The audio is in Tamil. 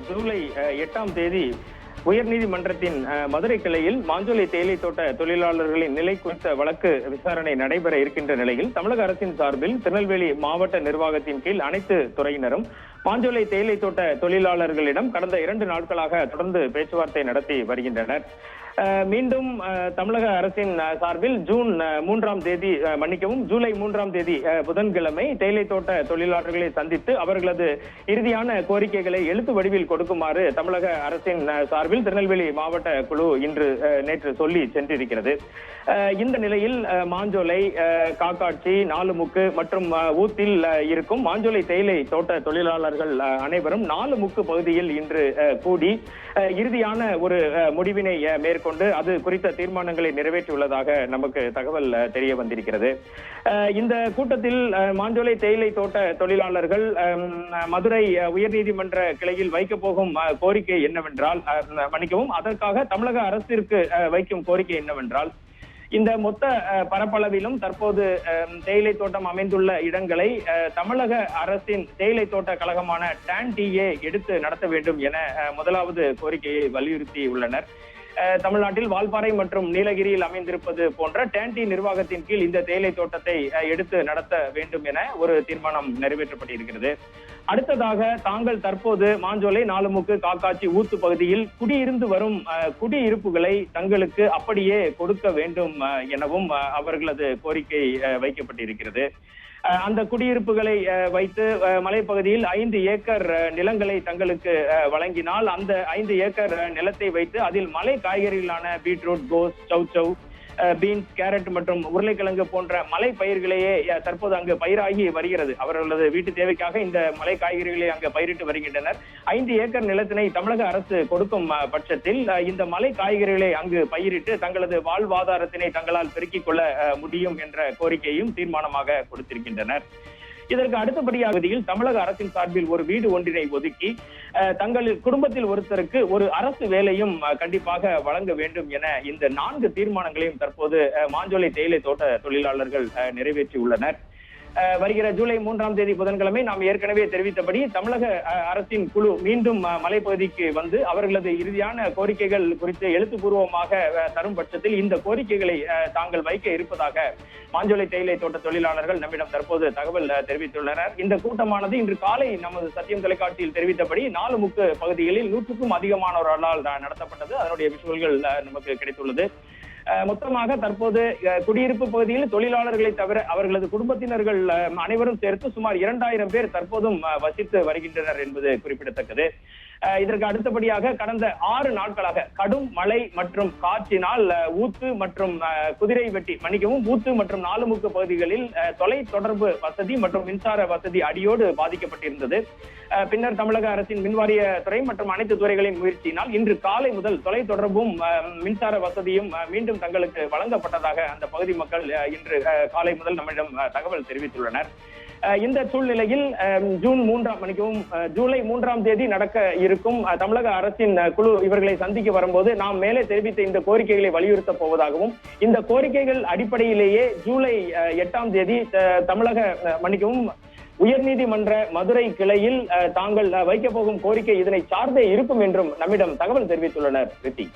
ஜூலை 8ஆம் தேதி உயர்நீதிமன்றத்தின் மதுரை கிளையில் மாஞ்சோலை தேயிலை தோட்ட தொழிலாளர்களின் நிலை குறித்த வழக்கு விசாரணை நடைபெற இருக்கின்ற நிலையில் தமிழக அரசின் சார்பில் திருநெல்வேலி மாவட்ட நிர்வாகத்தின் கீழ் அனைத்து துறையினரும் மாஞ்சோலை தேயிலை தோட்ட தொழிலாளர்களிடம் கடந்த 2 நாட்களாக தொடர்ந்து பேச்சுவார்த்தை நடத்தி வருகின்றனர். மீண்டும் தமிழக அரசின் சார்பில் ஜூலை 3ஆம் தேதி புதன்கிழமை தேயிலை தோட்ட தொழிலாளர்களை சந்தித்து அவர்களது இறுதியான கோரிக்கைகளை எழுத்து வடிவில் கொடுக்குமாறு தமிழக அரசின் சார்பில் திருநெல்வேலி மாவட்ட குழு நேற்று சொல்லி சென்றிருக்கிறது. இந்த நிலையில் மாஞ்சோலை, காக்காட்சி, நாலுமுக்கு மற்றும் ஊத்தில் இருக்கும் மாஞ்சோலை தேயிலை தோட்ட தொழிலாளர்கள் அனைவரும் நாலுமுக்கு பகுதியில் இன்று கூடி இறுதியான ஒரு முடிவினை மேற்கொண்டு அது குறித்த தீர்மானங்களை நிறைவேற்றியுள்ளதாக நமக்கு தகவல் தெரிய வந்திருக்கிறது. இந்த கூட்டத்தில் மாஞ்சோலை தேயிலை தோட்ட தொழிலாளர்கள் மதுரை உயர்நீதிமன்ற கிளையில் வைக்க போகும் கோரிக்கை என்னவென்றால், அதற்காக தமிழக அரசிற்கு வைக்கும் கோரிக்கை என்னவென்றால், இந்த மொத்த பரப்பளவிலும் தற்போது தேயிலை தோட்டம் அமைந்துள்ள இடங்களை தமிழக அரசின் தேயிலை தோட்ட கழகமான TAN-TA எடுத்து நடத்த வேண்டும் என முதலாவது கோரிக்கையை வலியுறுத்தி உள்ளனர். தமிழ்நாட்டில் வால்பாறை மற்றும் நீலகிரியில் அமைந்திருப்பது போன்ற TAN-T நிர்வாகத்தின் கீழ் இந்த தேயிலை தோட்டத்தை எடுத்து நடத்த வேண்டும் என ஒரு தீர்மானம் நிறைவேற்றப்பட்டிருக்கிறது. அடுத்ததாக தாங்கள் தற்போது மாஞ்சோலை, நாலுமுக்கு, காக்காட்சி, ஊத்து பகுதியில் குடியிருந்து வரும் குடியிருப்புகளை தங்களுக்கு அப்படியே கொடுக்க வேண்டும் எனவும் அவர்களது கோரிக்கை வைக்கப்பட்டிருக்கிறது. அந்த குடியிருப்புகளை வைத்து மலைப்பகுதியில் 5 ஏக்கர் நிலங்களை தங்களுக்கு வழங்கினால் அந்த 5 ஏக்கர் நிலத்தை வைத்து அதில் மலை காய்கறிகளான பீட்ரூட், கோஸ், சௌச்சௌ, பீன்ஸ், கேரட் மற்றும் உருளைக்கிழங்கு போன்ற மலை பயிர்களையே தற்போது அங்கு பயிராகி வருகிறது. அவர்களது வீட்டு தேவைக்காக இந்த மலை காய்கறிகளை அங்கு பயிரிட்டு வருகின்றனர். 5 ஏக்கர் நிலத்தினை தமிழக அரசு கொடுக்கும் பட்சத்தில் இந்த மலை காய்கறிகளை அங்கு பயிரிட்டு தங்களது வாழ்வாதாரத்தினை தங்களால் பெருக்கிக் கொள்ள முடியும் என்ற கோரிக்கையும் தீர்மானமாக கொடுத்திருக்கின்றனர். இதற்கு அடுத்தபடியாக தமிழக அரசின் சார்பில் ஒரு வீடு ஒன்றினை ஒதுக்கி தங்கள் குடும்பத்தில் ஒருத்தருக்கு ஒரு அரசு வேலையும் கண்டிப்பாக வழங்க வேண்டும் என இந்த 4 தீர்மானங்களையும் தற்போது மாஞ்சோலை தேயிலை தோட்ட தொழிலாளர்கள் நிறைவேற்றி உள்ளனர். வருகிற ஜூலை 3ஆம் தேதி புதன்கிழமை நாம் ஏற்கனவே தெரிவித்தபடி தமிழக அரசின் குழு மீண்டும் மலைப்பகுதிக்கு வந்து அவர்களது இறுதியான கோரிக்கைகள் குறித்து எழுத்துப்பூர்வமாக தரும் பட்சத்தில் இந்த கோரிக்கைகளை தாங்கள் வைக்க இருப்பதாக மாஞ்சோலை தேயிலை தோட்ட தொழிலாளர்கள் நம்மிடம் தற்போது தகவல் தெரிவித்துள்ளனர். இந்த கூட்டமானது இன்று காலை நமது சத்தியம் தொலைக்காட்சியில் தெரிவித்தபடி நாலுமுக்கு பகுதிகளில் 100க்கும் அதிகமானவர்களால் நடத்தப்பட்டது. அதனுடைய விஷுவல்கள் நமக்கு கிடைத்துள்ளது. மொத்தமாக தற்போது குடியிருப்பு பகுதியில் தொழிலாளர்களை தவிர அவர்களது குடும்பத்தினர்கள் அனைவரும் சேர்த்து சுமார் 2000 பேர் தற்போதும் வசித்து வருகின்றனர் என்பது குறிப்பிடத்தக்கது. இதற்கு அடுத்தபடியாக கடந்த 6 நாட்களாக கடும் மழை மற்றும் காற்றினால் ஊத்து மற்றும் ஊத்து மற்றும் நாலுமுக்கு பகுதிகளில் தொலை தொடர்பு வசதி மற்றும் மின்சார வசதி அடியோடு பாதிக்கப்பட்டிருந்தது. பின்னர் தமிழக அரசின் மின்வாரிய துறை மற்றும் அனைத்து துறைகளின் முயற்சியினால் இன்று காலை முதல் தொலை தொடர்பும் மின்சார வசதியும் மீண்டும் தங்களுக்கு வழங்கப்பட்டதாக அந்த பகுதி மக்கள் இன்று காலை முதல் நம்மிடம் தகவல் தெரிவித்துள்ளனர். இந்த சூழ்நிலையில் ஜூலை 3ஆம் தேதி நடக்க இருக்கும் தமிழக அரசின் குழு இவர்களை சந்திக்க வரும்போது நாம் மேலே தெரிவித்த இந்த கோரிக்கைகளை வலியுறுத்த போவதாகவும் இந்த கோரிக்கைகள் அடிப்படையிலேயே ஜூலை 8ஆம் தேதி உயர்நீதிமன்ற மதுரை கிளையில் தாங்கள் வைக்க போகும் கோரிக்கை இதனை சார்ந்தே இருக்கும் என்றும் நம்மிடம் தகவல் தெரிவித்துள்ளனர். ரித்தி.